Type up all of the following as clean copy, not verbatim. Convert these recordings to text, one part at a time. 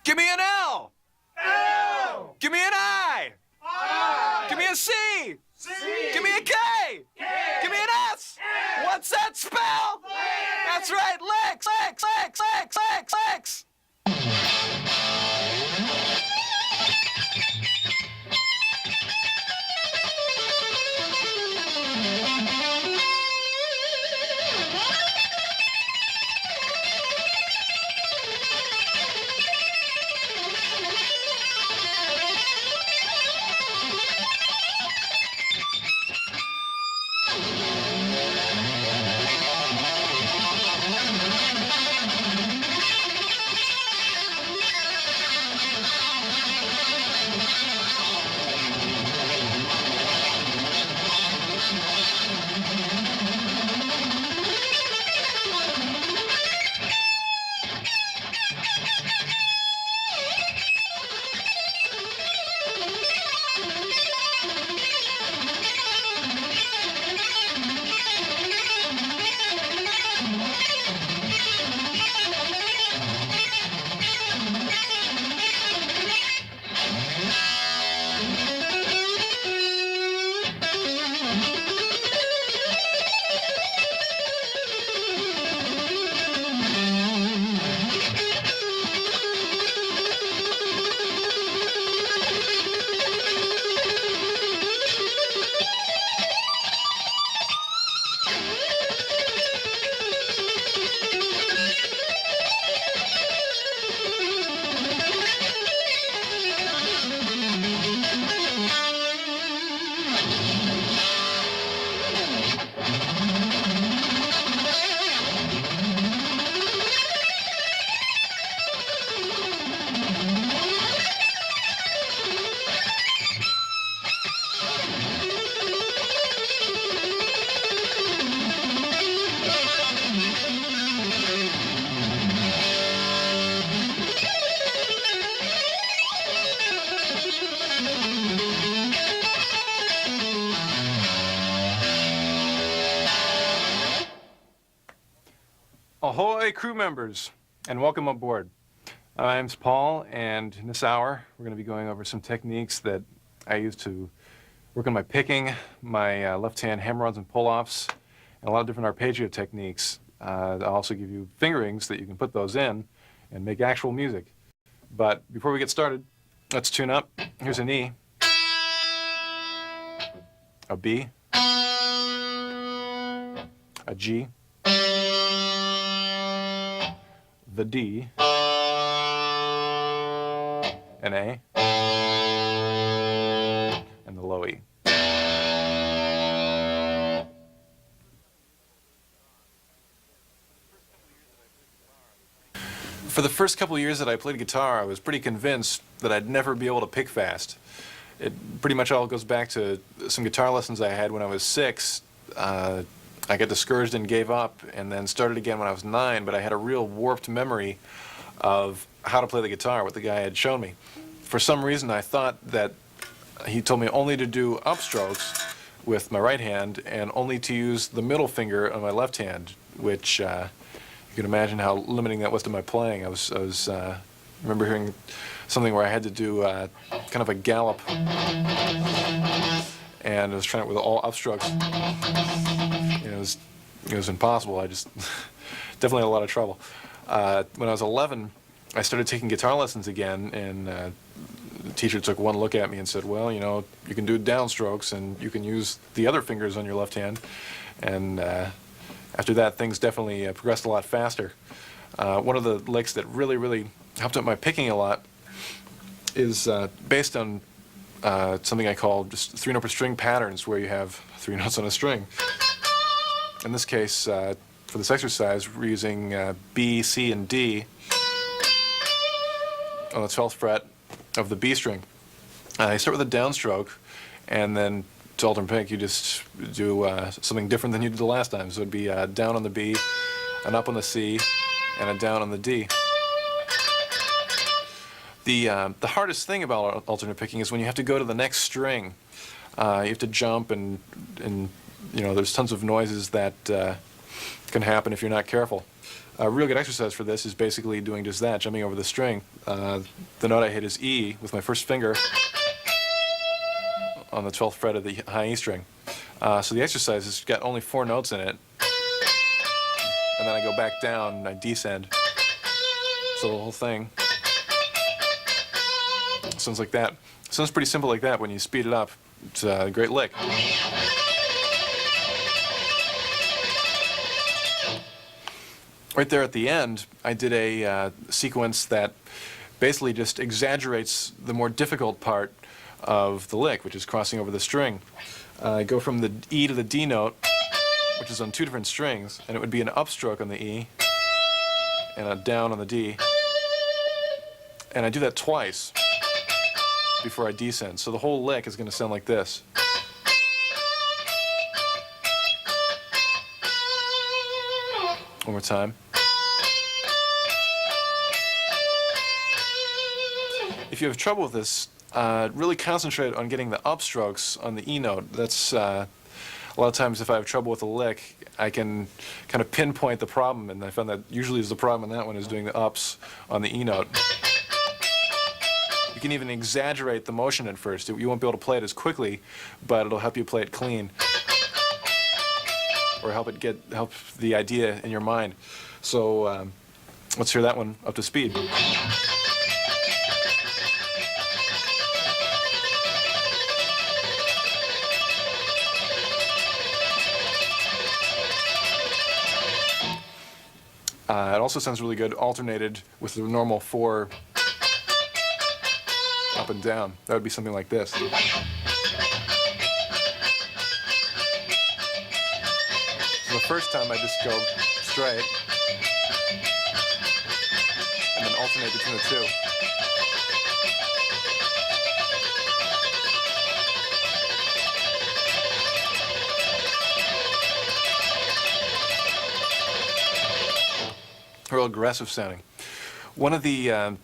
Give me an L. L. Give me an I. I. Give me a C. C. Give me a K. K. Give me an S. S. What's that spell? Licks. That's right, licks, licks, licks, licks, licks, licks. Ahoy, crew members, and welcome aboard. My name's Paul, and in this hour, we're going to be going over some techniques that I use to work on my picking, my left-hand hammer-ons and pull-offs, and a lot of different arpeggio techniques. I'll also give you fingerings that you can put those in and make actual music. But before we get started, let's tune up. Here's an E, a B, a G, the D, an A, and the low E. For the first couple of years that I played guitar, I was pretty convinced that I'd never be able to pick fast. It pretty much all goes back to some guitar lessons I had when I was 6. I got discouraged and gave up, and then started again when I was 9, but I had a real warped memory of how to play the guitar, what the guy had shown me. For some reason, I thought that he told me only to do upstrokes with my right hand and only to use the middle finger on my left hand, which you can imagine how limiting that was to my playing. I remember hearing something where I had to do kind of a gallop, and I was trying it with all upstrokes. It was impossible. I just definitely had a lot of trouble. When I was 11, I started taking guitar lessons again, and the teacher took one look at me and said, well, you know, you can do downstrokes and you can use the other fingers on your left hand. And after that, things definitely progressed a lot faster. One of the licks that really helped out my picking a lot is based on something I call just 3-note per string patterns, where you have 3 notes on a string. In this case, for this exercise, we're using B, C, and D on the 12th fret of the B string. You start with a downstroke, and then to alternate pick, you just do something different than you did the last time. So it'd be down on the B, an up on the C, and a down on the D. The hardest thing about alternate picking is when you have to go to the next string. You have to jump, and you know, there's tons of noises that can happen if you're not careful. A real good exercise for this is basically doing just that, jumping over the string. The note I hit is E with my first finger on the 12th fret of the high E string. So the exercise has got only 4 notes in it, and then I go back down and I descend. So the whole thing sounds like that. Sounds pretty simple like that when you speed it up. It's a great lick. Right there at the end, I did a sequence that basically just exaggerates the more difficult part of the lick, which is crossing over the string. I go from the E to the D note, which is on 2 different strings, and it would be an upstroke on the E and a down on the D. And I do that twice before I descend. So the whole lick is going to sound like this. One more time. If you have trouble with this, really concentrate on getting the upstrokes on the E note. That's a lot of times if I have trouble with a lick, I can kind of pinpoint the problem, and I found that usually is the problem in that one is doing the ups on the E note. You can even exaggerate the motion at first. You won't be able to play it as quickly, but it'll help you play it clean, or help the idea in your mind. So let's hear that one up to speed. It also sounds really good alternated with the normal 4 up and down. That would be something like this. So the first time I just go straight and then alternate between the 2. Real aggressive sounding. One of the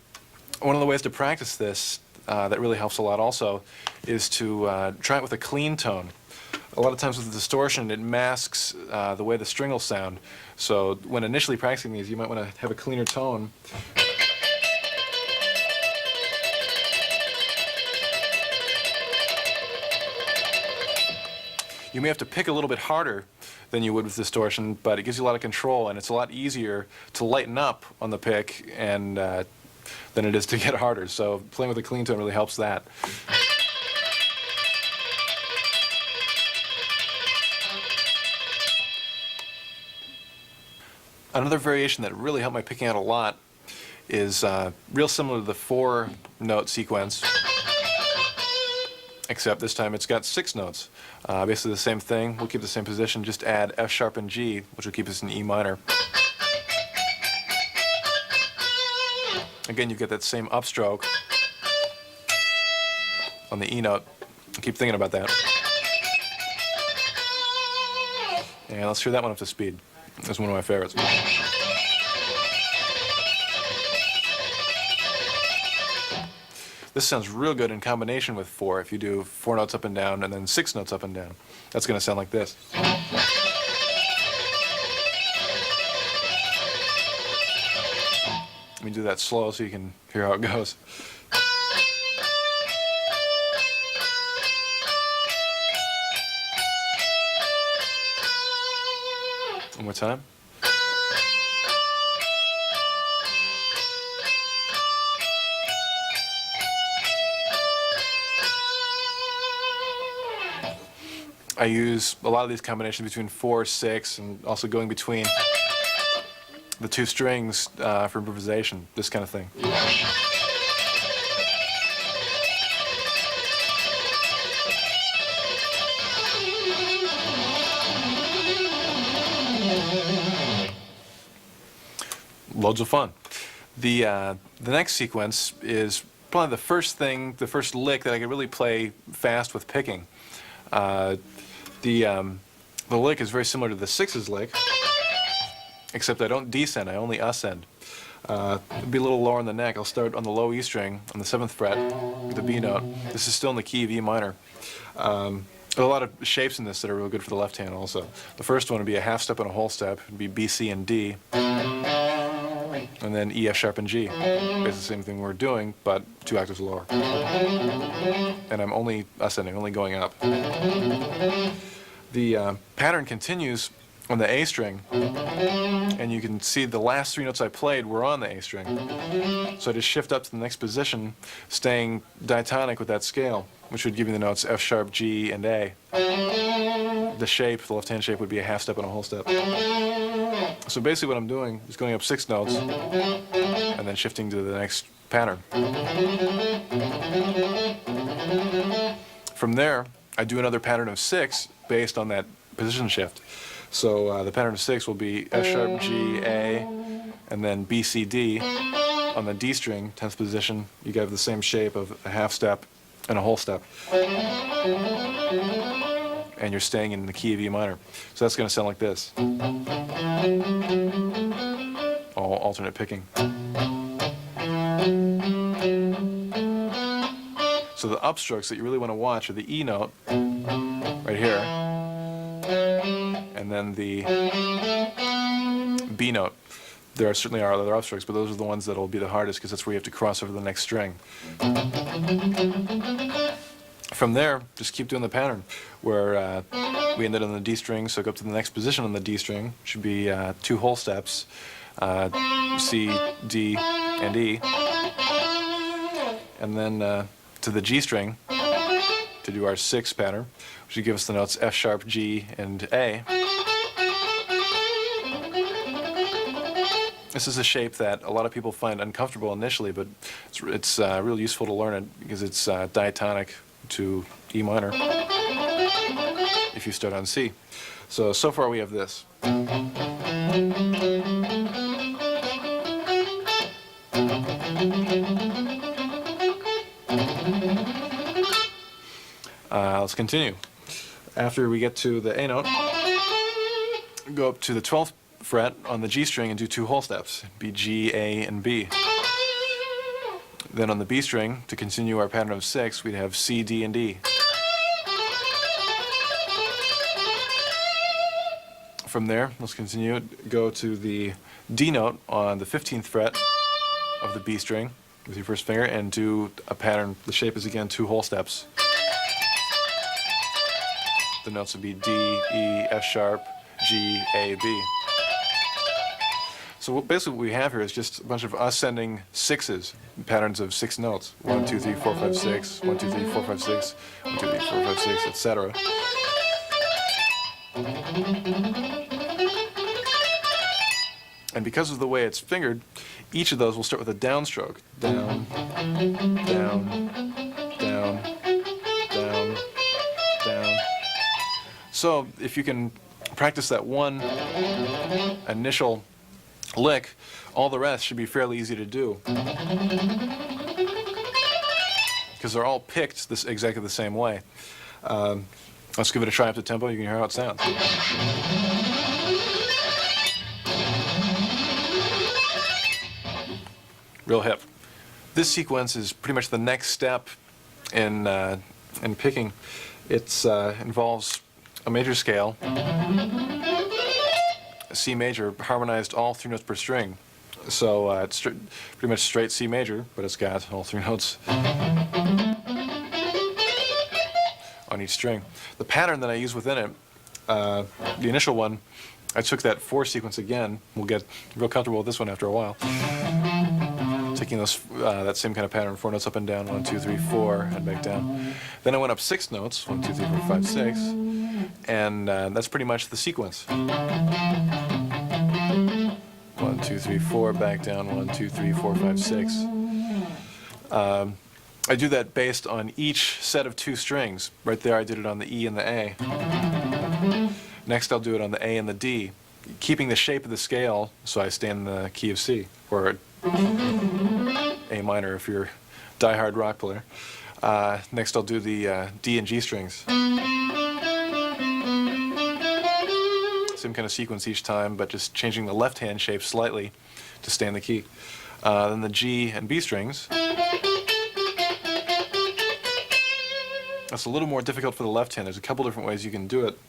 ways to practice this that really helps a lot also is to try it with a clean tone. A lot of times with the distortion, it masks the way the string will sound. So when initially practicing these, you might want to have a cleaner tone. You may have to pick a little bit harder than you would with distortion, but it gives you a lot of control, and it's a lot easier to lighten up on the pick and than it is to get harder. So playing with a clean tone really helps that. Another variation that really helped my picking out a lot is real similar to the 4-note sequence, except this time it's got 6 notes. Basically the same thing. We'll keep the same position, just add F sharp and G, which will keep us in E minor. Again, you get that same upstroke on the E note. Keep thinking about that. And let's hear that one up to speed. That's one of my favorites. This sounds real good in combination with 4. If you do 4 notes up and down and then 6 notes up and down, that's going to sound like this. Let me do that slow so you can hear how it goes. One more time. I use a lot of these combinations between 4, 6, and also going between the 2 strings for improvisation, this kind of thing. Loads of fun. The next sequence is probably the first lick that I could really play fast with picking. The lick is very similar to the 6's lick, except I don't descend, I only ascend. It'll be a little lower on the neck. I'll start on the low E string on the 7th fret with the B note. This is still in the key of E minor. There are a lot of shapes in this that are real good for the left hand also. The first one would be a half step and a whole step. It would be B, C, and D. and then E, F sharp, and G. Basically the same thing we're doing, but 2 octaves lower. And I'm only ascending, only going up. The pattern continues on the A string, and you can see the last 3 notes I played were on the A string. So I just shift up to the next position, staying diatonic with that scale, which would give me the notes F sharp, G, and A. The shape, the left-hand shape, would be a half step and a whole step. So basically what I'm doing is going up 6 notes, and then shifting to the next pattern. From there, I do another pattern of 6 based on that position shift. So the pattern of 6 will be F sharp, G, A, and then B, C, D. On the D string, 10th position, you have the same shape of a half step and a whole step. And you're staying in the key of E minor. So that's going to sound like this. All alternate picking. So the upstrokes that you really want to watch are the E note, right here, and then the B note. There certainly are other upstrokes, but those are the ones that will be the hardest because that's where you have to cross over the next string. From there, just keep doing the pattern where we ended on the D string, so go up to the next position on the D string. Should be 2 whole steps, C, D, and E. And then to the G string to do our 6th pattern, which would give us the notes F sharp, G, and A. This is a shape that a lot of people find uncomfortable initially, but it's real useful to learn it because it's diatonic to E minor if you start on C. So far we have this. Let's continue. After we get to the A note, go up to the 12th fret on the G string and do 2 whole steps. Be G, A, and B. Then on the B string, to continue our pattern of 6, we'd have C, D, and E. From there, let's continue. Go to the D note on the 15th fret of the B string with your first finger and do a pattern. The shape is again 2 whole steps. The notes would be D, E, F sharp, G, A, B. So basically what we have here is just a bunch of ascending 6s, patterns of 6 notes. 1, 2, 3, 4, 5, 6, 1, 2, 3, 4, 5, 6, 1, 2, 3, 4, 5, 6, etc. And because of the way it's fingered, each of those will start with a downstroke. Down, down, down, down, down. So if you can practice that one initial lick, all the rest should be fairly easy to do. Because they're all picked exactly the same way. Let's give it a try up to tempo. You can hear how it sounds. Real hip. This sequence is pretty much the next step in picking. It involves a major scale, C major, harmonized all 3 notes per string. So it's pretty much straight C major, but it's got all 3 notes on each string. The pattern that I use within it, the initial one, I took that 4 sequence again. We'll get real comfortable with this one after a while. Taking those, that same kind of pattern, 4 notes up and down, 1, 2, 3, 4, and back down. Then I went up 6 notes, 1, 2, 3, 4, 5, 6, and that's pretty much the sequence. 1, 2, 3, 4, back down, 1, 2, 3, 4, 5, 6. I do that based on each set of 2 strings. Right there I did it on the E and the A. Next I'll do it on the A and the D, keeping the shape of the scale so I stay in the key of C, or A minor if you're a die-hard rock player. Next I'll do the D and G strings. Same kind of sequence each time, but just changing the left-hand shape slightly to stay in the key. Then the G and B strings. That's a little more difficult for the left hand. There's a couple different ways you can do it.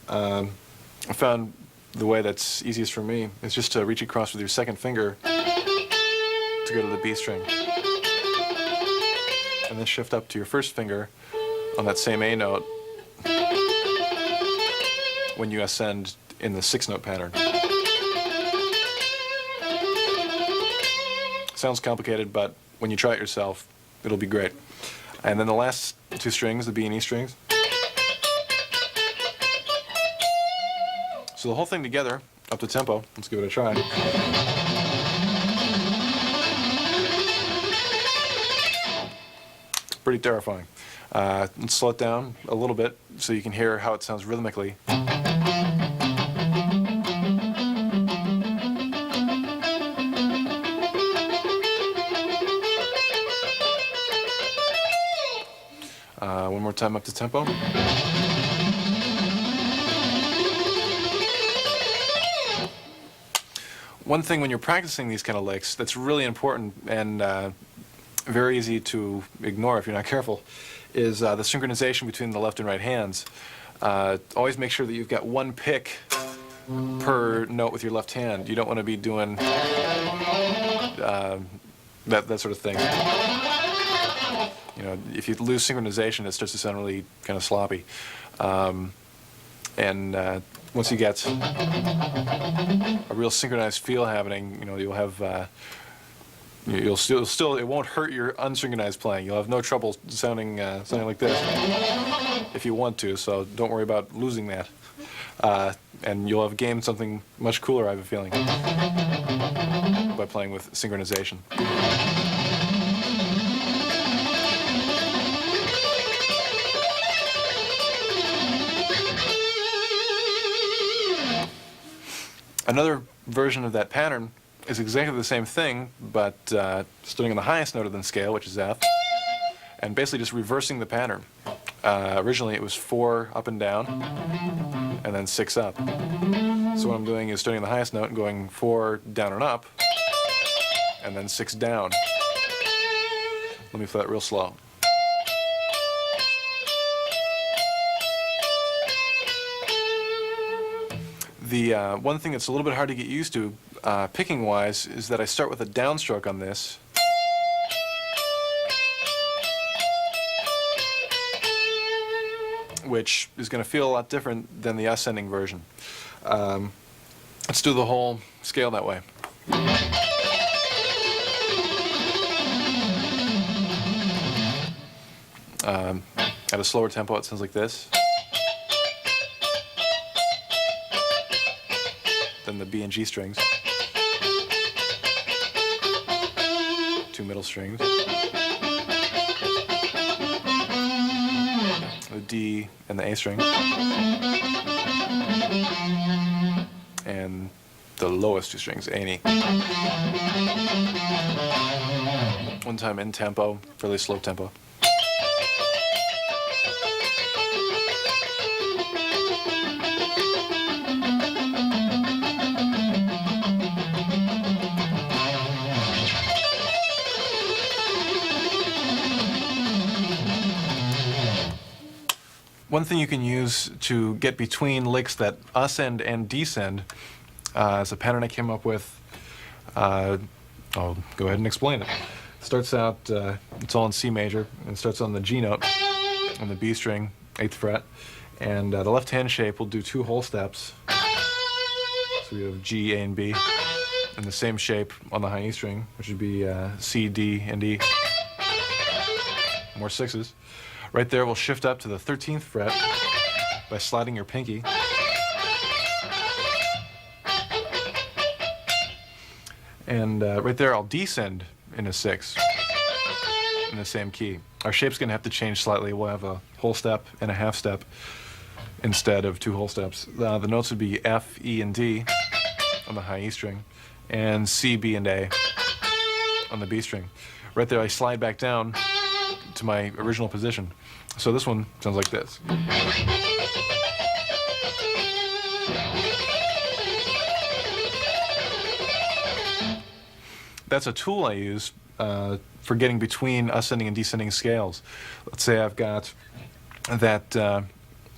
I found the way that's easiest for me is just to reach across with your second finger to go to the B string. And then shift up to your first finger on that same A note when you ascend in the 6-note pattern. Sounds complicated, but when you try it yourself, it'll be great. And then the last 2 strings, the B and E strings. So the whole thing together, up to tempo. Let's give it a try. Pretty terrifying. Let's slow it down a little bit so you can hear how it sounds rhythmically. One more time up to tempo. One thing when you're practicing these kind of licks that's really important and very easy to ignore if you're not careful is the synchronization between the left and right hands. Always make sure that you've got one pick per note with your left hand. You don't want to be doing that sort of thing. You know, if you lose synchronization, it starts to sound really kind of sloppy. Once you get a real synchronized feel happening, you know, you'll have you'll still it won't hurt your unsynchronized playing. You'll have no trouble sounding like this if you want to. So don't worry about losing that, and you'll have gained something much cooler, I have a feeling, by playing with synchronization. Another version of that pattern is exactly the same thing, but starting on the highest note of the scale, which is F, and basically just reversing the pattern. Originally it was 4 up and down, and then 6 up. So what I'm doing is starting on the highest note and going 4 down and up, and then 6 down. Let me play that real slow. The one thing that's a little bit hard to get used to, picking-wise, is that I start with a downstroke on this. Which is going to feel a lot different than the ascending version. Let's do the whole scale that way. At a slower tempo, it sounds like this. Then the B and G strings, 2 middle strings, the D and the A string, and the lowest 2 strings, A and E. One time in tempo, fairly slow tempo. One thing you can use to get between licks that ascend and descend is a pattern I came up with. I'll go ahead and explain it. Starts out, it's all in C major, and starts on the G note on the B string, 8th fret, and the left hand shape will do 2 whole steps. So we have G, A, and B, and the same shape on the high E string, which would be C, D, and E. More 6s. Right there, we'll shift up to the 13th fret by sliding your pinky. And right there, I'll descend in a 6 in the same key. Our shape's going to have to change slightly. We'll have a whole step and a half step instead of 2 whole steps. The notes would be F, E, and D on the high E string, and C, B, and A on the B string. Right there, I slide back down to my original position. So this one sounds like this. That's a tool I use for getting between ascending and descending scales. Let's say I've got that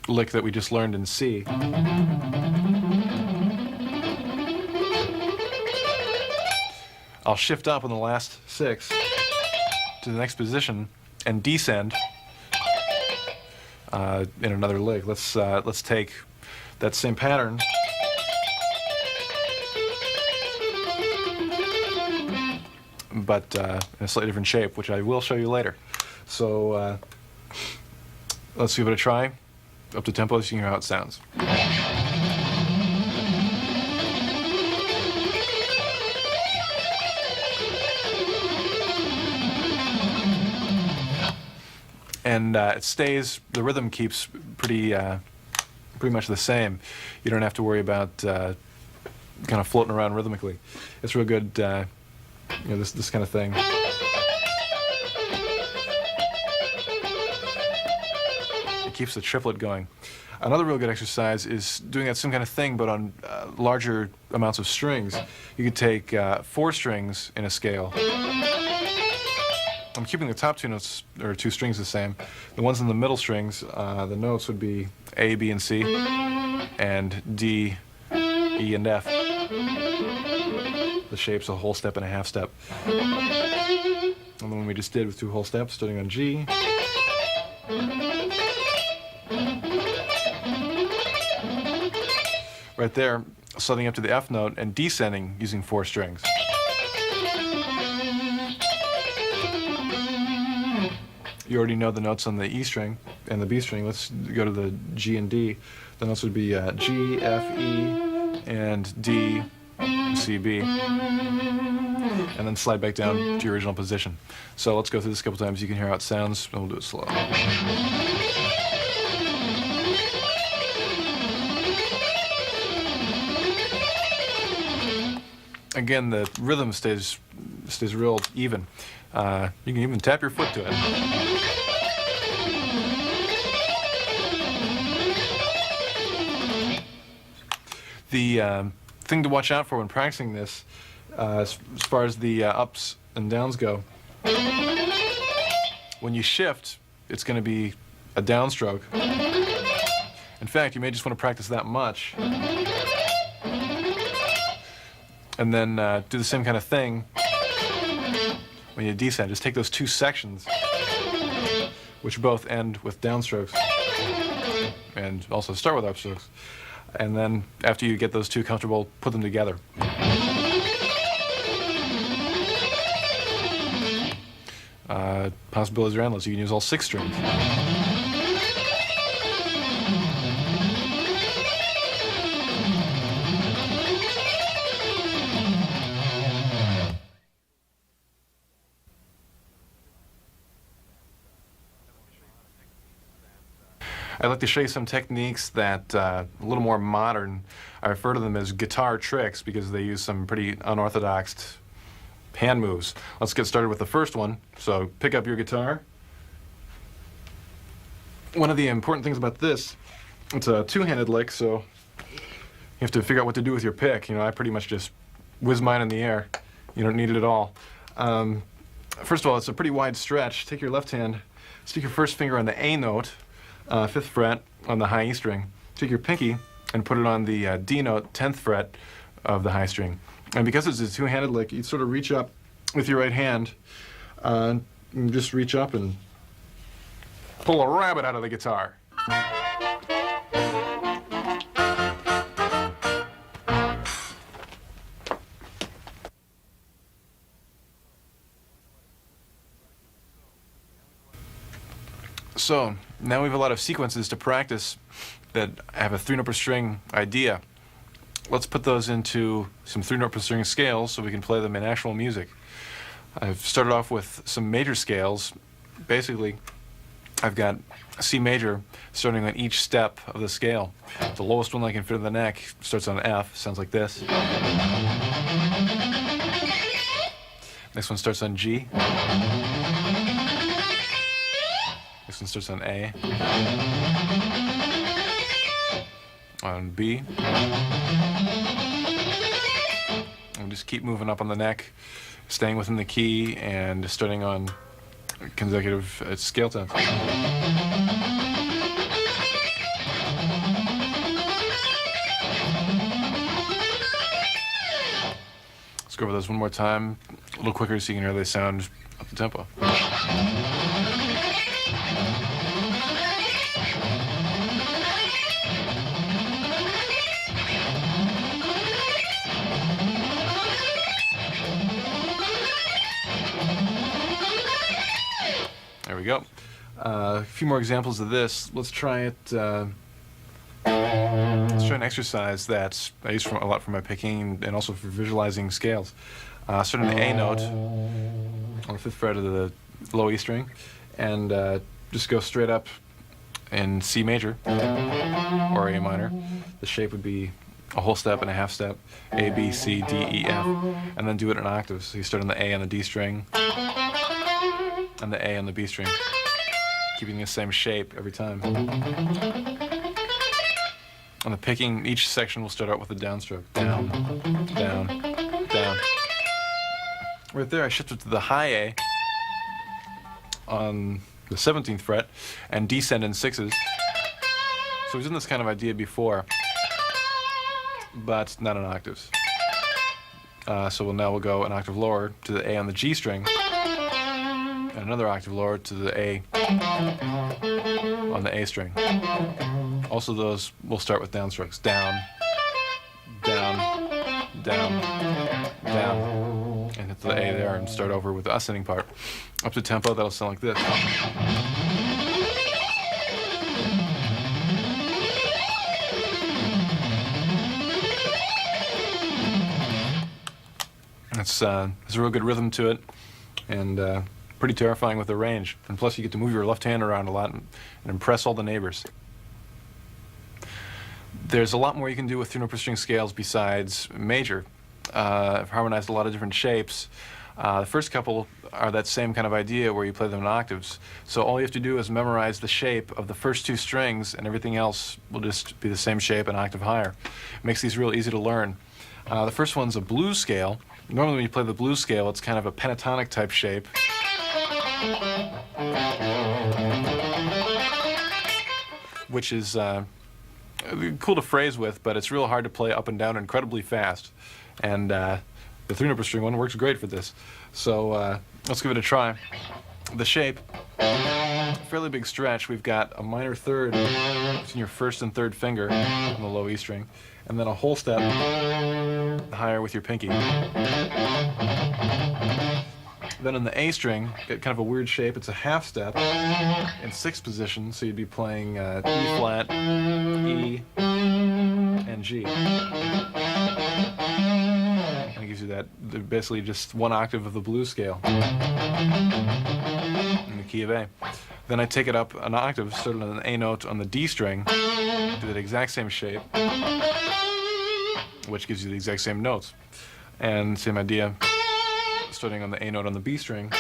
lick that we just learned in C. I'll shift up on the last 6 to the next position and descend in another lick. Let's take that same pattern but in a slightly different shape, which I will show you later. So let's give it a try. Up to tempo so you can hear how it sounds. And it stays, the rhythm keeps pretty much the same. You don't have to worry about kind of floating around rhythmically. It's real good, you know, this kind of thing. It keeps the triplet going. Another real good exercise is doing that same kind of thing, but on larger amounts of strings. You could take 4 strings in a scale. I'm keeping the top 2 notes, or 2 strings, the same. The ones in the middle strings, the notes would be A, B, and C, and D, E, and F. The shape's a whole step and a half step. And the one we just did with 2 whole steps, starting on G. Right there, sliding up to the F note and descending using 4 strings. You already know the notes on the E string and the B string. Let's go to the G and D. The notes would be G, F, E, and D, C, B. And then slide back down to your original position. So let's go through this a couple times. You can hear how it sounds, and we'll do it slow. Again, the rhythm stays real even. You can even tap your foot to it. The thing to watch out for when practicing this, as far as the ups and downs go, when you shift, it's going to be a downstroke. In fact, you may just want to practice that much. And then do the same kind of thing when you descend. Just take those 2 sections, which both end with downstrokes, and also start with upstrokes. And then after you get those 2 comfortable, put them together. Possibilities are endless. You can use all 6 strings. I'd like to show you some techniques that a little more modern. I refer to them as guitar tricks because they use some pretty unorthodox hand moves. Let's get started with the first one. So pick up your guitar. One of the important things about this, it's a 2-handed lick, so you have to figure out what to do with your pick. You know, I pretty much just whiz mine in the air. You don't need it at all. First of all, it's a pretty wide stretch. Take your left hand, stick your first finger on the A note, 5th fret on the high E string. Take your pinky and put it on the D note, 10th fret of the high string. And because it's a 2-handed lick, you sort of reach up with your right hand, and just reach up and pull a rabbit out of the guitar. So now we have a lot of sequences to practice that have a 3-note per string idea. Let's put those into some 3-note per string scales so we can play them in actual music. I've started off with some major scales. Basically, I've got C major starting on each step of the scale. The lowest one I can fit in the neck starts on F, sounds like this. Next one starts on G. Next one starts on A. On B. And just keep moving up on the neck, staying within the key, and starting on consecutive scale tones. Let's go over those one more time, a little quicker so you can hear they sound up the tempo. There we go. A few more examples of this. Let's try it. Let's try an exercise that I use a lot for my picking and also for visualizing scales. Start on the A note on the 5th fret of the low E string, and just go straight up in C major or A minor. The shape would be a whole step and a half step, A, B, C, D, E, F, and then do it in octaves. So you start on the A on the D string, and the A on the B string, keeping the same shape every time. On the picking, each section will start out with a downstroke. Down, down, down. Right there, I shifted to the high A on the 17th fret and descend in sixes. So we've done this kind of idea before, but not in octaves. So we'll go an octave lower to the A on the G string, and another octave lower to the A on the A string. Also, those will start with downstrokes. Down, down, down, down, and hit the A there and start over with the ascending part. Up to tempo, that'll sound like this. There's a real good rhythm to it, and pretty terrifying with the range. And plus, you get to move your left hand around a lot and impress all the neighbors. There's a lot more you can do with 3-note per string scales besides major. I've harmonized a lot of different shapes. The first couple are that same kind of idea where you play them in octaves. So all you have to do is memorize the shape of the first 2 strings, and everything else will just be the same shape, an octave higher. It makes these real easy to learn. The first one's a blues scale. Normally when you play the blues scale, it's kind of a pentatonic type shape. Which is cool to phrase with, but it's real hard to play up and down incredibly fast. And the 3-note per string one works great for this. So let's give it a try. The shape, fairly big stretch. We've got a minor third between your first and third finger on the low E string, and then a whole step higher with your pinky. Then in the A string, get kind of a weird shape. It's a half step in 6th position, so you'd be playing E flat, E, and G. And it gives you that, basically just 1 octave of the blues scale in the key of A. Then I take it up an octave, starting on an A note on the D string, do that exact same shape, which gives you the exact same notes. And same idea, starting on the A note on the B string,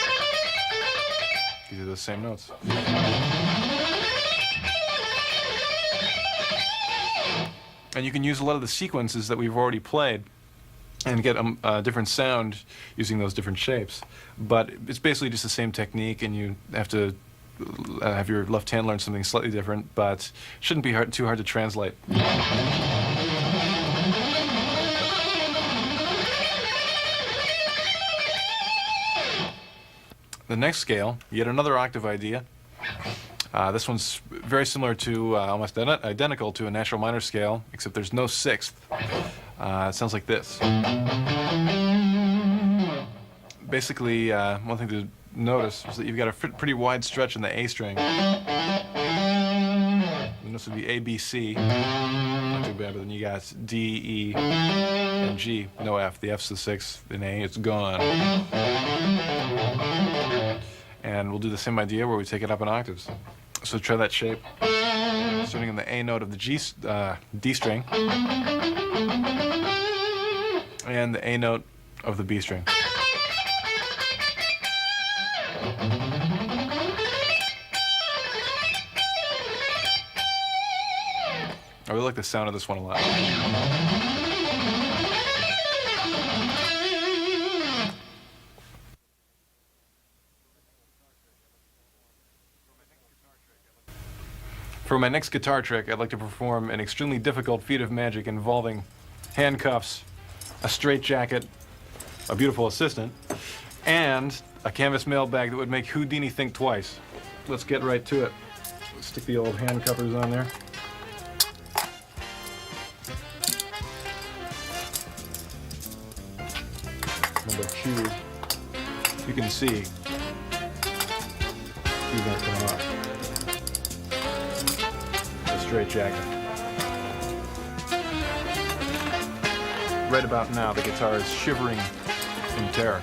gives you those same notes. And you can use a lot of the sequences that we've already played and get a different sound using those different shapes. But it's basically just the same technique, and you have to have your left hand learn something slightly different, but it shouldn't be too hard to translate. The next scale, yet another octave idea. This one's very similar to, almost identical to a natural minor scale, except there's no 6th. It sounds like this. Basically, one thing to notice is that you've got a pretty wide stretch in the A string. And this would be A, B, C. Not too bad, but then you got D, E, and G. No F. The F's the 6th. In A, it's gone. And we'll do the same idea where we take it up in octaves. So try that shape. Starting on the A note of the D string, and the A note of the B string. I really like the sound of this one a lot. For my next guitar trick, I'd like to perform an extremely difficult feat of magic involving handcuffs, a straitjacket, a beautiful assistant, and a canvas mailbag that would make Houdini think twice. Let's get right to it. Let's stick the old hand covers on there. Number 2, you can see these aren't coming off. A straight jacket. Right about now, the guitar is shivering in terror.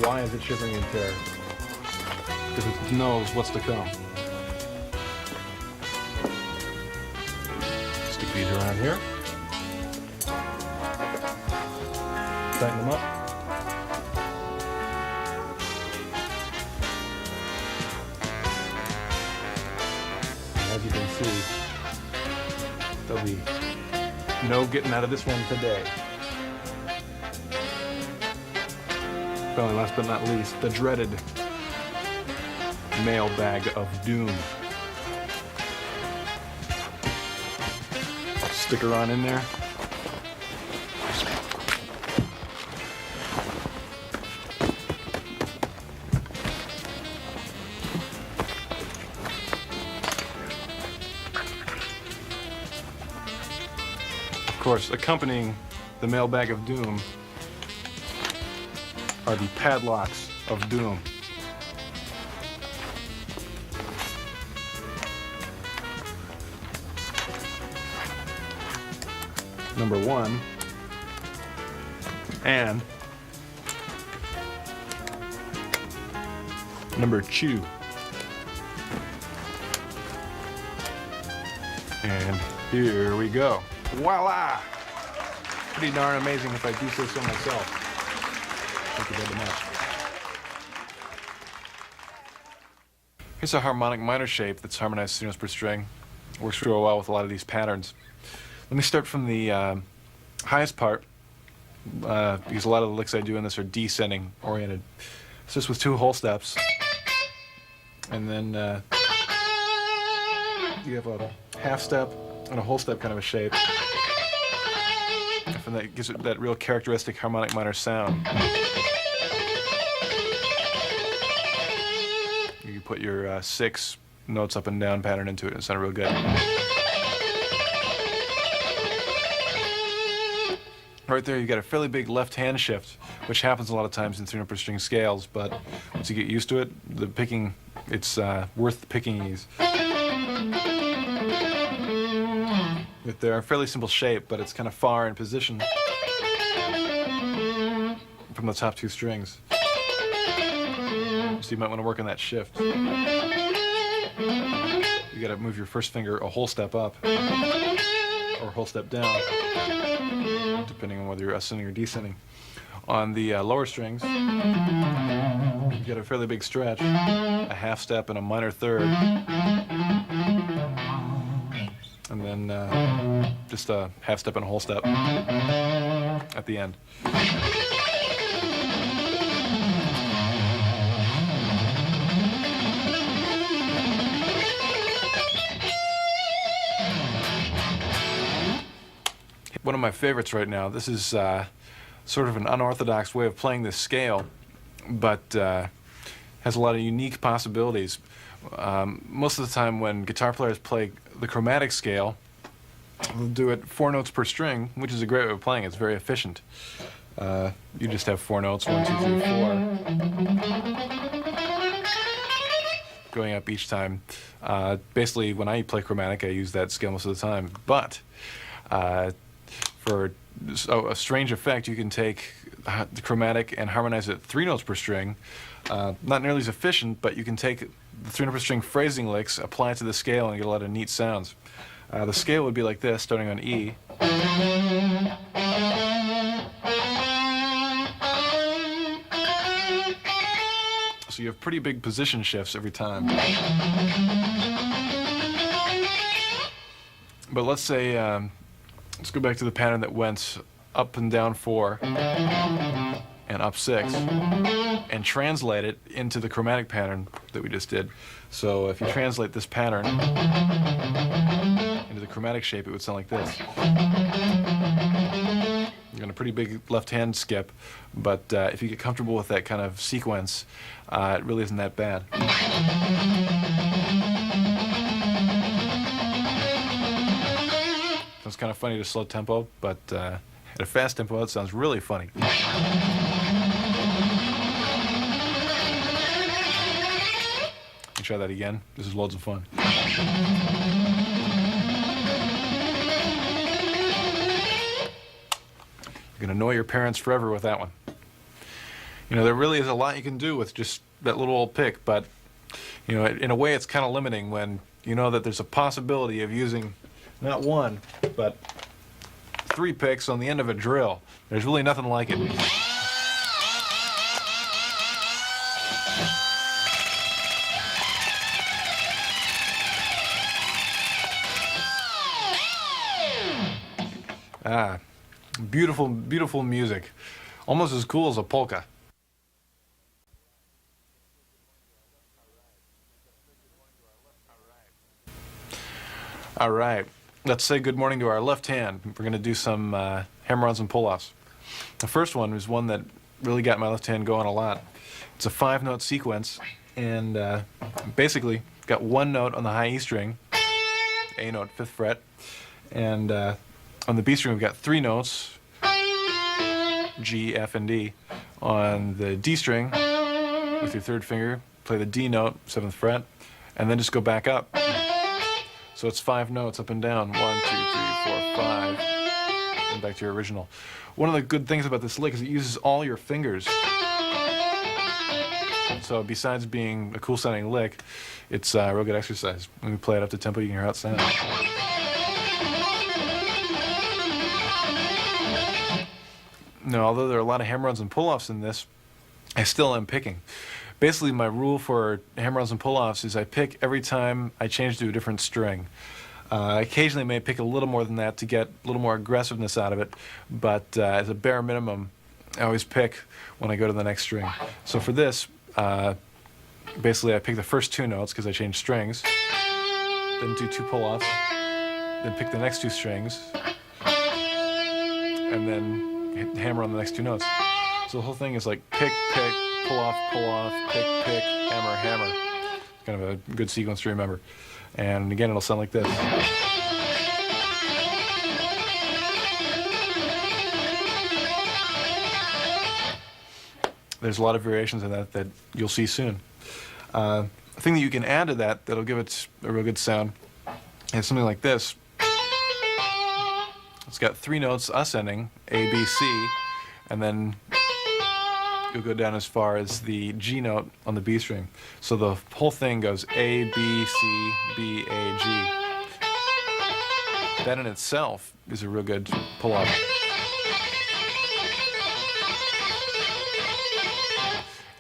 Why is it shivering in terror? Because it knows what's to come. Stick these around here. Tighten them up. And as you can see, there'll be no getting out of this one today. Finally, last but not least, the dreaded mailbag of doom. Sticker on in there. Of course, accompanying the mailbag of doom are the padlocks of doom. Number 1 and number 2. And here we go. Voila! Pretty darn amazing if I do say so myself. Thank you very much. Here's a harmonic minor shape that's harmonized 3 notes per string. Works real well with a lot of these patterns. Let me start from the highest part, because a lot of the licks I do in this are descending oriented. So just with 2 whole steps, and then you have a half step and a whole step kind of a shape. And that gives it that real characteristic harmonic minor sound. You put your 6 notes up and down pattern into it, and it sounded real good. Right there, you've got a fairly big left hand shift, which happens a lot of times in 3 note per string scales, but once you get used to it, the picking, it's worth the picking ease. They're a fairly simple shape, but it's kind of far in position from the top 2 strings. So you might want to work on that shift. You gotta move your first finger a whole step up, or a whole step down, depending on whether you're ascending or descending. On the lower strings, you get a fairly big stretch, a half step and a minor third, and then just a half step and a whole step at the end. One of my favorites right now. This is sort of an unorthodox way of playing this scale, but has a lot of unique possibilities. Most of the time when guitar players play the chromatic scale, they'll do it 4 notes per string, which is a great way of playing. It's very efficient. You just have 4 notes, 1, 2, 3, 4, going up each time. Basically, when I play chromatic, I use that scale most of the time. But for a strange effect, you can take the chromatic and harmonize it 3 notes per string. Not nearly as efficient, but you can take the 3 note per string phrasing licks, apply it to the scale, and get a lot of neat sounds. The scale would be like this, starting on E. So you have pretty big position shifts every time. But let's say, let's go back to the pattern that went up and down 4 and up 6, and translate it into the chromatic pattern that we just did. So if you translate this pattern into the the chromatic shape, it would sound like this. You're got a pretty big left hand skip, but if you get comfortable with that kind of sequence, it really isn't that bad. It's kind of funny to slow tempo, but at a fast tempo, it sounds really funny. Try that again. This is loads of fun. You're going to annoy your parents forever with that one. You know, there really is a lot you can do with just that little old pick, but, you know, in a way it's kind of limiting when you know that there's a possibility of using not one, but 3 picks on the end of a drill. There's really nothing like it. Ah, beautiful, beautiful music. Almost as cool as a polka. All right, let's say good morning to our left hand. We're going to do some hammer-ons and pull-offs. The first one is one that really got my left hand going a lot. It's a 5-note sequence, and basically got 1 note on the high E string, A note, 5th fret, and on the B string, we've got 3 notes, G, F, and D. On the D string, with your 3rd finger, play the D note, 7th fret, and then just go back up. So it's 5 notes up and down, 1, 2, 3, 4, 5, and back to your original. One of the good things about this lick is it uses all your fingers. So besides being a cool sounding lick, it's a real good exercise. When we play it up to tempo, you can hear how it sounds. Now, although there are a lot of hammer-ons and pull-offs in this, I still am picking. Basically, my rule for hammer-ons and pull-offs is I pick every time I change to a different string. I occasionally may pick a little more than that to get a little more aggressiveness out of it, but as a bare minimum, I always pick when I go to the next string. So for this, basically I pick the first 2 notes because I changed strings, then do 2 pull-offs, then pick the next 2 strings, and then hammer on the next 2 notes. So the whole thing is like pick, pick, pull off, pick, pick, hammer, hammer. It's kind of a good sequence to remember. And again, it'll sound like this. There's a lot of variations of that you'll see soon. A thing that you can add to that that'll give it a real good sound is something like this. It's got 3 notes ascending, A, B, C, and then you'll go down as far as the G note on the B string. So the whole thing goes A, B, C, B, A, G. That in itself is a real good pull-off.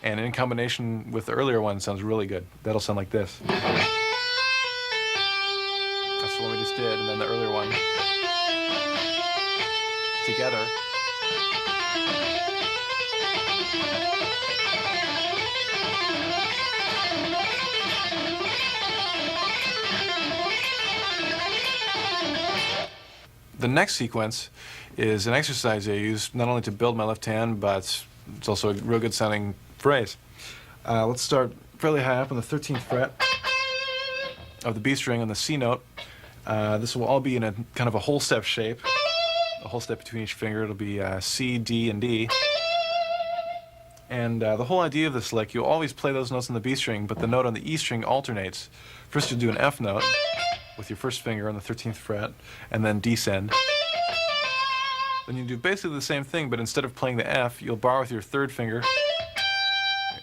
And in combination with the earlier one, sounds really good. That'll sound like this. That's the one we just did, and then the earlier one. Together. The next sequence is an exercise I use not only to build my left hand, but it's also a real good sounding phrase. Let's start fairly high up on the 13th fret of the B string on the C note. This will all be in a kind of a whole step shape. A whole step between each finger. It'll be C, D, and D. And the whole idea of this lick, you'll always play those notes on the B string, but the note on the E string alternates. First you'll do an F note with your first finger on the 13th fret, and then descend. Then you do basically the same thing, but instead of playing the F, you'll bar with your 3rd finger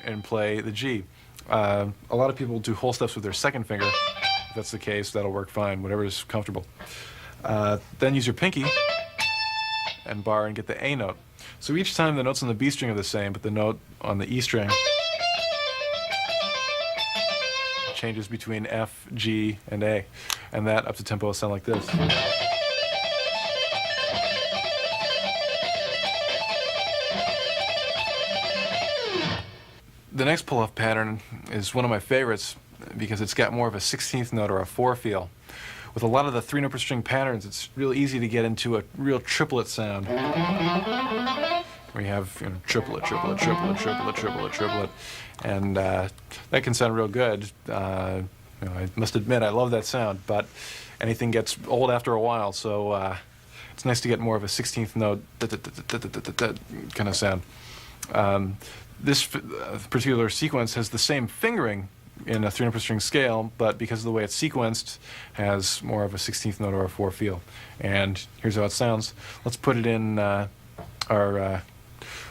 and play the G. A lot of people do whole steps with their 2nd finger. If that's the case, that'll work fine, whatever is comfortable. Then use your pinky and bar and get the A note. So each time the notes on the B string are the same, but the note on the E string changes between F, G, and A. And that up to tempo will sound like this. The next pull-off pattern is one of my favorites because it's got more of a 16th note or a 4 feel. with a lot of the 3-note per string patterns, it's real easy to get into a real triplet sound. We have triplet, triplet, triplet, triplet, triplet, triplet, and that can sound real good. I must admit I love that sound, but anything gets old after a while, so it's nice to get more of a 16th note kind of sound. This particular sequence has the same fingering in a 3-note per string scale, but because of the way it's sequenced, has more of a 16th note or a 4 feel. And here's how it sounds. Let's put it in our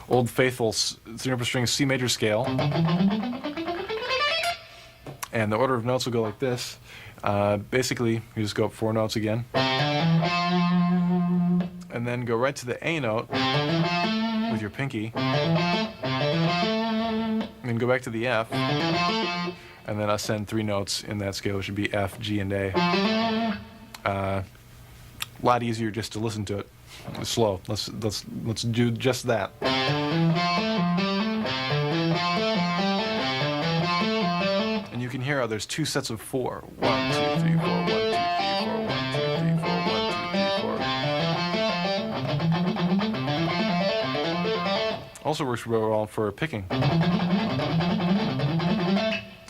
old faithful 3-note per string C major scale. And the order of notes will go like this. Basically, you just go up 4 notes again. And then go right to the A note with your pinky. And then go back to the F. And then ascend 3 notes in that scale, which would be F, G, and A. A lot easier just to listen to it. It's slow. Let's do just that. And you can hear how there's 2 sets of 4. 1, 2, 3, 4. 1, 2, 3, 4. 1, 2, 3, 4. 1, 2, 3, 4. Also works real well for picking,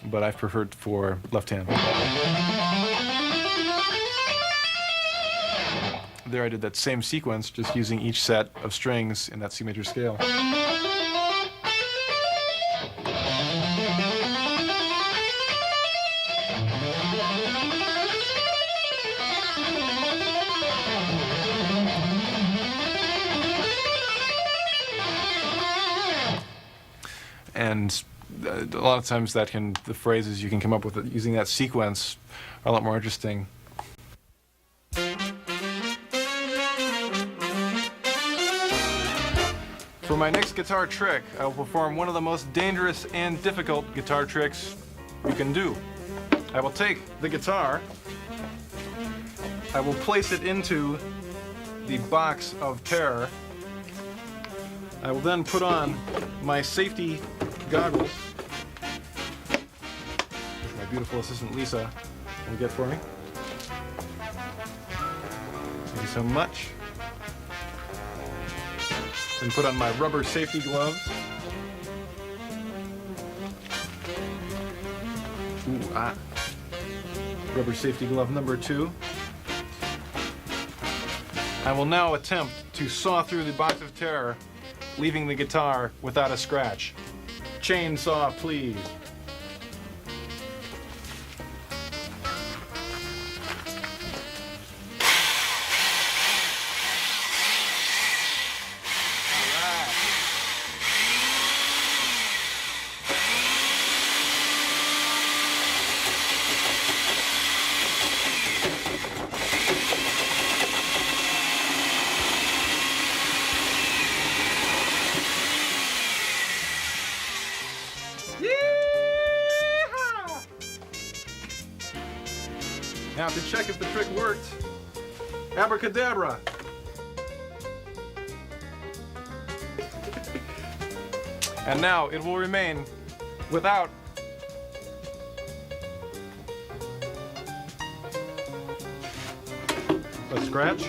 but I've preferred for left hand. There I did that same sequence, just using each set of strings in that C major scale. And a lot of times the phrases you can come up with using that sequence are a lot more interesting. For my next guitar trick, I will perform one of the most dangerous and difficult guitar tricks you can do. I will take the guitar, I will place it into the box of terror. I will then put on my safety goggles, which my beautiful assistant Lisa will get for me. Thank you so much. Then put on my rubber safety gloves. Rubber safety glove number 2. I will now attempt to saw through the box of terror, leaving the guitar without a scratch. Chainsaw, please. Now to check if the trick worked, abracadabra. And now it will remain without a scratch.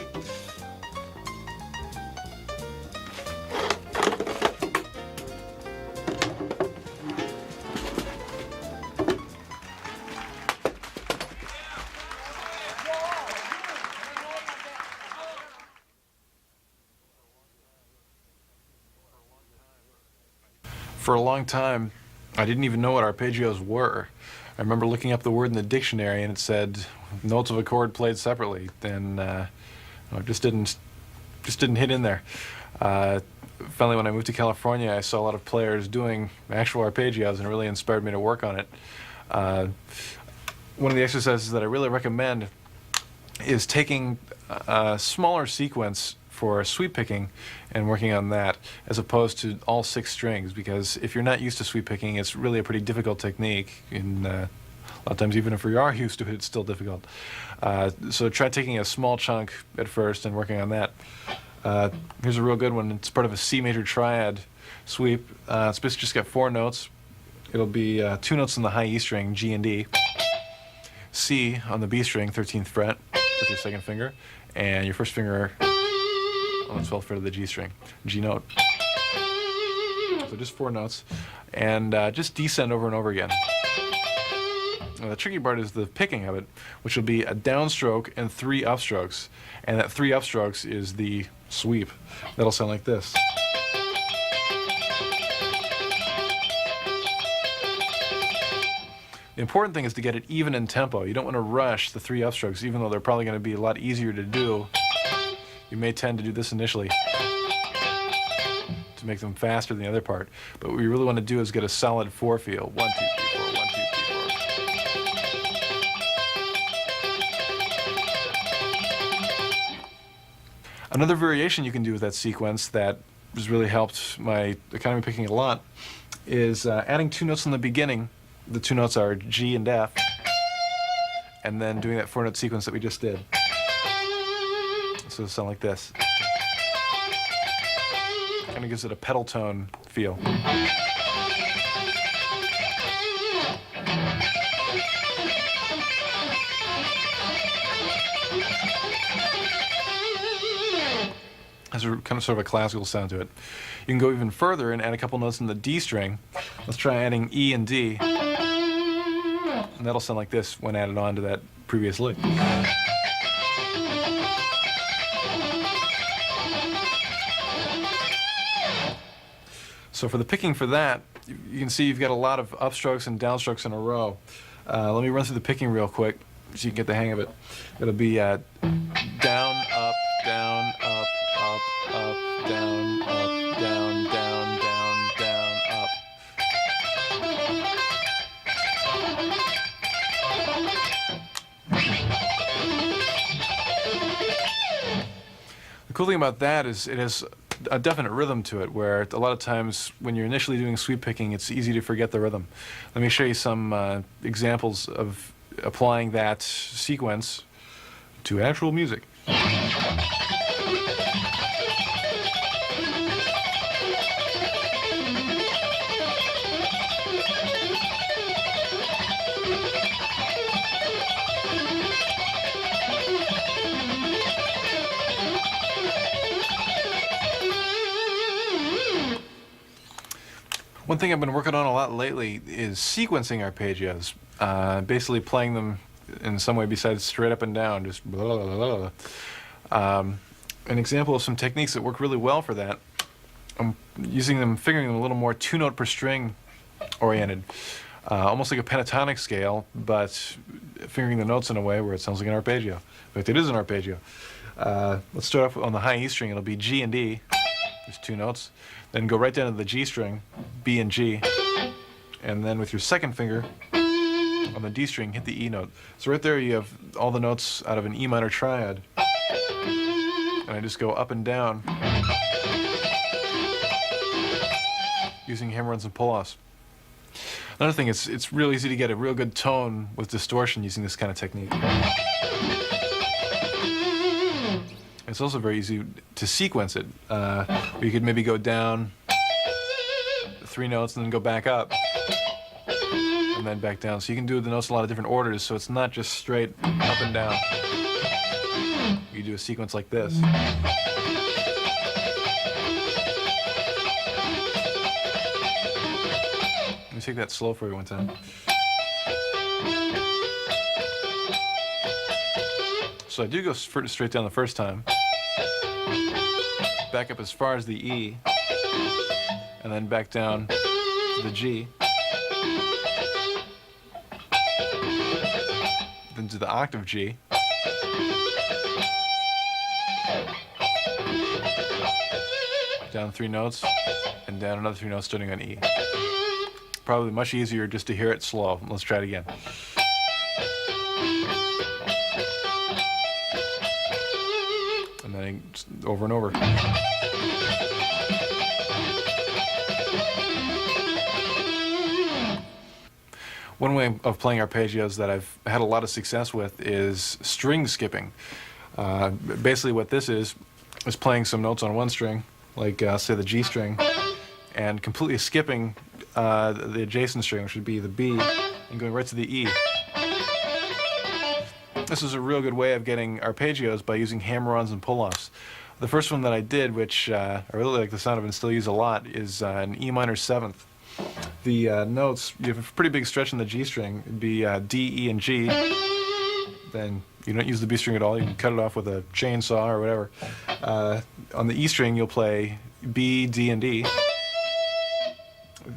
For a long time, I didn't even know what arpeggios were. I remember looking up the word in the dictionary and it said notes of a chord played separately, and it just didn't hit in there. Finally, when I moved to California, I saw a lot of players doing actual arpeggios, and it really inspired me to work on it. One of the exercises that I really recommend is taking a smaller sequence for sweep picking and working on that, as opposed to all 6 strings, because if you're not used to sweep picking, it's really a pretty difficult technique, and a lot of times even if you are used to it, it's still difficult. So try taking a small chunk at first and working on that. Here's a real good one. It's part of a C major triad sweep. It's basically just got 4 notes. It'll be 2 notes on the high E string, G and D, C on the B string, 13th fret, with your second finger, and your first finger on the 12th fret of the G string, G note. So just 4 notes, and just descend over and over again. Now, the tricky part is the picking of it, which will be a downstroke and 3 upstrokes, and that 3 upstrokes is the sweep. That'll sound like this. The important thing is to get it even in tempo. You don't want to rush the 3 upstrokes, even though they're probably going to be a lot easier to do. You may tend to do this initially to make them faster than the other part. But what you really want to do is get a solid 4 feel. 1, 2, 3, 4, 1, 2, 3, 4. Another variation you can do with that sequence that has really helped my economy picking a lot is adding 2 notes in the beginning. The 2 notes are G and F, and then doing that 4-note sequence that we just did. So it'll sound like this. Kind of gives it a pedal tone feel. Has a kind of sort of a classical sound to it. You can go even further and add a couple notes in the D string. Let's try adding E and D. And that'll sound like this when added on to that previous lick. So for the picking for that, you can see you've got a lot of upstrokes and downstrokes in a row. Let me run through the picking real quick so you can get the hang of it. It'll be down, up, down, up, up, up, down, up, down, down, down, down, up. The cool thing about that is it has a definite rhythm to it, where a lot of times when you're initially doing sweep picking, it's easy to forget the rhythm. Let me show you some examples of applying that sequence to actual music. One thing I've been working on a lot lately is sequencing arpeggios, basically playing them in some way besides straight up and down, just blah, blah, blah, blah. An example of some techniques that work really well for that, I'm figuring them a little more 2-note per string oriented, almost like a pentatonic scale, but fingering the notes in a way where it sounds like an arpeggio. In fact, it is an arpeggio. Let's start off on the high E string. It'll be G and D. There's 2 notes. Then go right down to the G string, B and G. And then with your second finger on the D string, hit the E note. So right there you have all the notes out of an E minor triad. And I just go up and down using hammer-ons and pull-offs. Another thing, it's real easy to get a real good tone with distortion using this kind of technique. It's also very easy to sequence it. You could maybe go down 3 notes and then go back up and then back down. So you can do the notes in a lot of different orders, so it's not just straight up and down. You do a sequence like this. Let me take that slow for you one time. So I do go straight down the first time, back up as far as the E, and then back down to the G, then to the octave G, down 3 notes, and down another 3 notes starting on E. Probably much easier just to hear it slow. Let's try it again. And then just over and over. One way of playing arpeggios that I've had a lot of success with is string skipping. Basically what this is playing some notes on one string, like say the G string, and completely skipping the adjacent string, which would be the B, and going right to the E. This is a real good way of getting arpeggios by using hammer-ons and pull-offs. The first one that I did, which I really like the sound of and still use a lot, is an E minor 7th. The notes, you have a pretty big stretch in the G string. It'd be D, E, and G. Then you don't use the B string at all. You can cut it off with a chainsaw or whatever. On the E string, you'll play B, D, and D.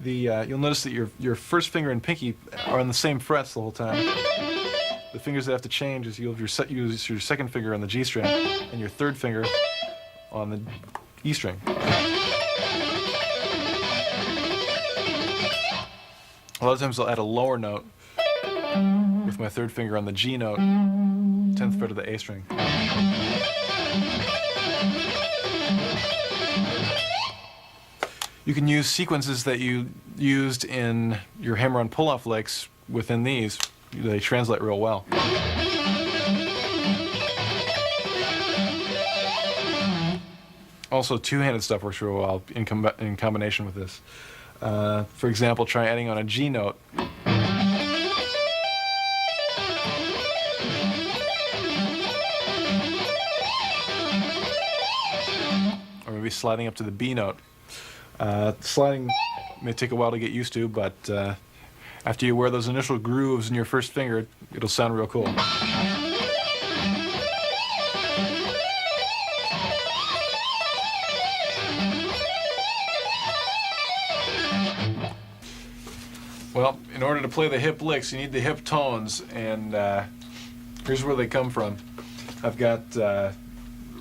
You'll notice that your first finger and pinky are on the same frets the whole time. The fingers that have to change is you'll use your second finger on the G string and your third finger on the E string. A lot of times I'll add a lower note with my third finger on the G note, 10th fret of the A string. You can use sequences that you used in your hammer-on pull-off licks within these. They translate real well. Also, two-handed stuff works real well in combination with this. For example, try adding on a G note. Or maybe sliding up to the B note. Sliding may take a while to get used to, but after you wear those initial grooves in your first finger, it'll sound real cool. Well, in order to play the hip licks, you need the hip tones, and here's where they come from. I've got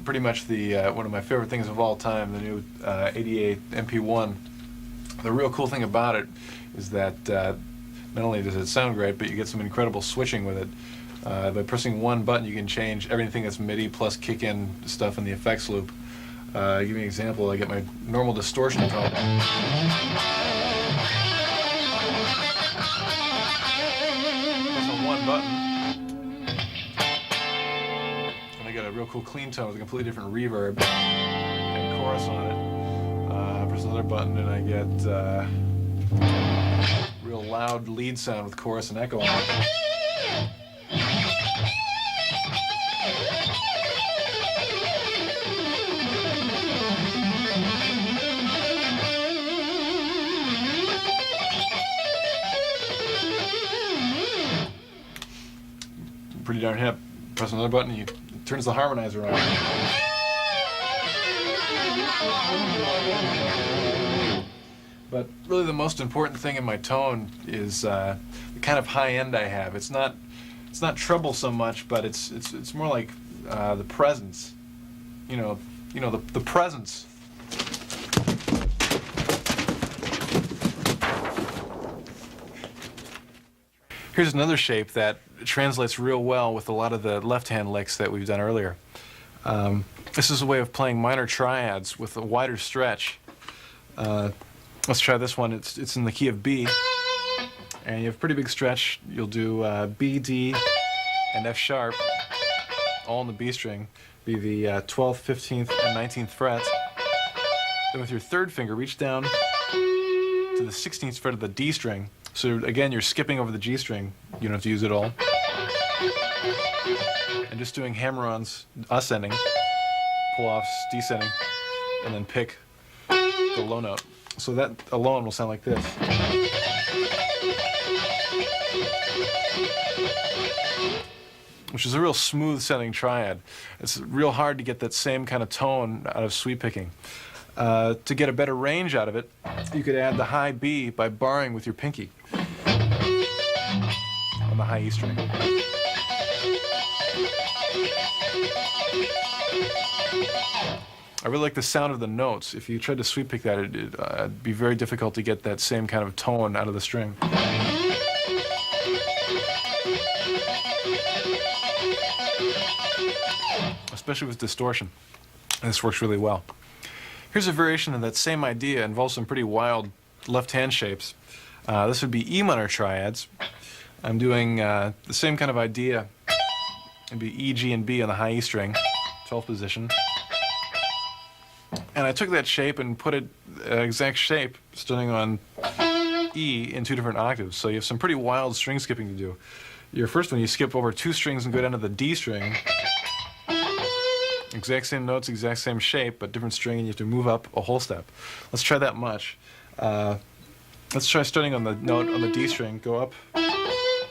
pretty much one of my favorite things of all time, the new 88 MP1. The real cool thing about it is that not only does it sound great, but you get some incredible switching with it. By pressing one button, you can change everything that's MIDI plus kick-in stuff in the effects loop. Give me an example. I get my normal distortion tone. One button, and I get a real cool clean tone with a completely different reverb and chorus on it. Press another button and I get real loud lead sound with chorus and echo on it. Pretty darn hip. Press another button, it turns the harmonizer on. But really the most important thing in my tone is the kind of high end I have. It's not treble so much, but it's more like the presence. You know the presence. Here's another shape that translates real well with a lot of the left-hand licks that we've done earlier. This is a way of playing minor triads with a wider stretch. Let's try this one. It's in the key of B, and you have a pretty big stretch. You'll do B, D, and F sharp, all in the B string. Be the 12th, 15th, and 19th frets. Then with your third finger, reach down to the 16th fret of the D string. So again, you're skipping over the G string. You don't have to use it all. And just doing hammer-ons, ascending, pull-offs, descending, and then pick the low note. So that alone will sound like this. Which is a real smooth-sounding triad. It's real hard to get that same kind of tone out of sweep picking. To get a better range out of it, you could add the high B by barring with your pinky on the high E string. I really like the sound of the notes. If you tried to sweep pick that, it'd be very difficult to get that same kind of tone out of the string. Especially with distortion. This works really well. Here's a variation of that same idea. It involves some pretty wild left-hand shapes. This would be E minor triads. I'm doing the same kind of idea. It'd be E, G, and B on the high E string, 12th position. And I took that shape and put it exact shape starting on E in two different octaves. So you have some pretty wild string skipping to do. Your first one, you skip over 2 strings and go down to the D string. Exact same notes, exact same shape, but different string, and you have to move up a whole step. Let's try that much. Let's try starting on the note on the D string, go up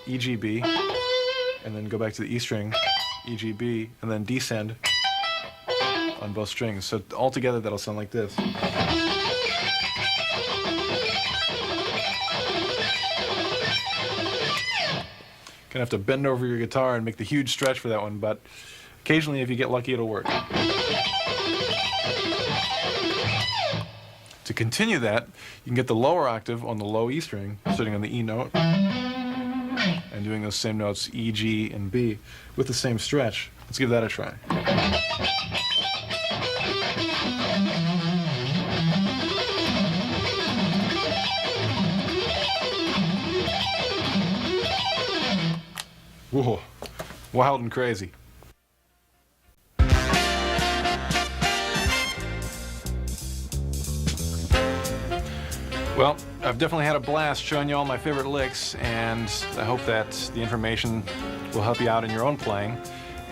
E, G, B, and then go back to the E string, E, G, B, and then descend on both strings. So altogether that'll sound like this. Gonna have to bend over your guitar and make the huge stretch for that one, but occasionally if you get lucky it'll work. To continue that, you can get the lower octave on the low E string, sitting on the E note, and doing those same notes E, G, and B with the same stretch. Let's give that a try. Whoa, wild and crazy. Well, I've definitely had a blast showing you all my favorite licks, and I hope that the information will help you out in your own playing.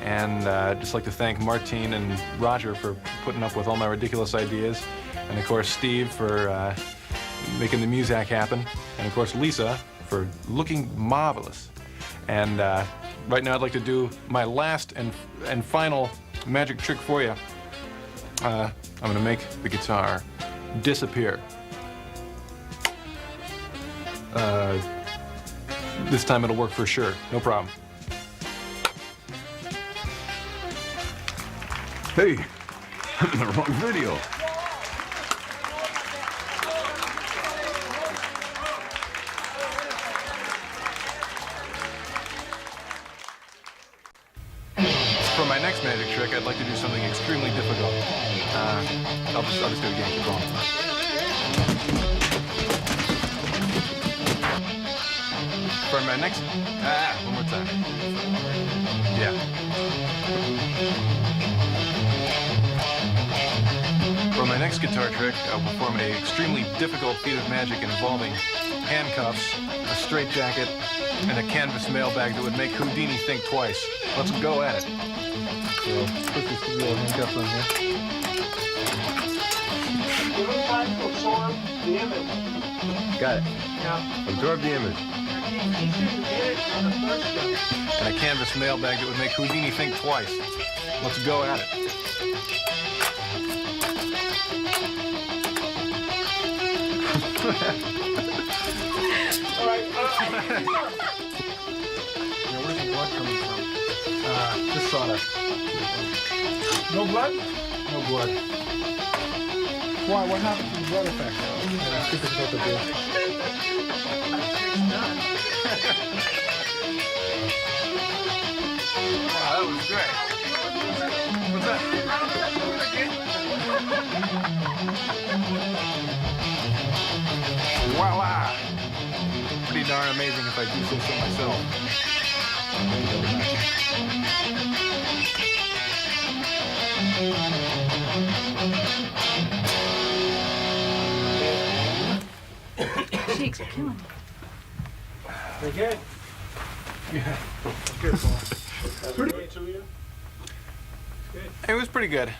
And I'd just like to thank Martine and Roger for putting up with all my ridiculous ideas, and of course Steve for making the music happen, and of course Lisa for looking marvelous. And right now I'd like to do my last and final magic trick for you. I'm going to make the guitar disappear. This time it'll work for sure, no problem. Hey, I'm in the wrong video. For my next magic trick, I'd like to do something extremely difficult. I'll just do it again. Keep going. For my next... one more time. Yeah. For my next guitar trick, I'll perform an extremely difficult feat of magic involving handcuffs, a straitjacket, and a canvas mailbag that would make Houdini think twice. Let's go at it. So, put these little handcuffs on here. Got it. Absorb the image. And a canvas mailbag that would make Houdini think twice. Let's go at it. All right. Where's the blood coming from? Just sawdust. No blood? No blood. Why? What happened to the blood effect? It's difficult to do. Wow, that was great. What's that? Voila! Pretty darn amazing if I do say so myself. Cheeks are killing me. They good? Yeah. Good. Pretty. It was pretty good.